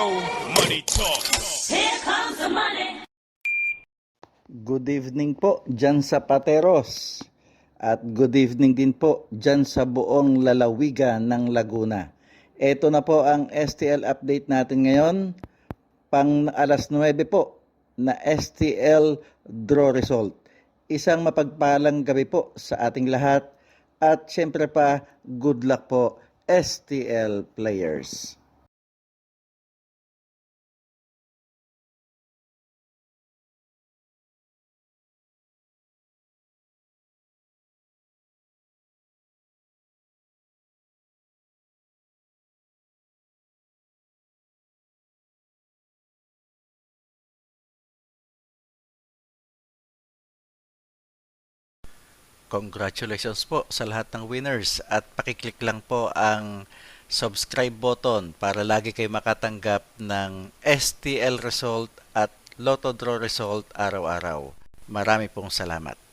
Money Talk. Here comes the money. Good evening po dyan sa Pateros at good evening din po dyan sa buong lalawigan ng Laguna. Ito na po ang STL update natin ngayon, pang alas 9 po na STL draw result. Isang mapagpalang gabi po sa ating lahat at syempre pa good luck po STL players. Congratulations po sa lahat ng winners at pakiclick lang po ang subscribe button para lagi kayo makatanggap ng STL result at Lotto Draw result araw-araw. Marami pong salamat.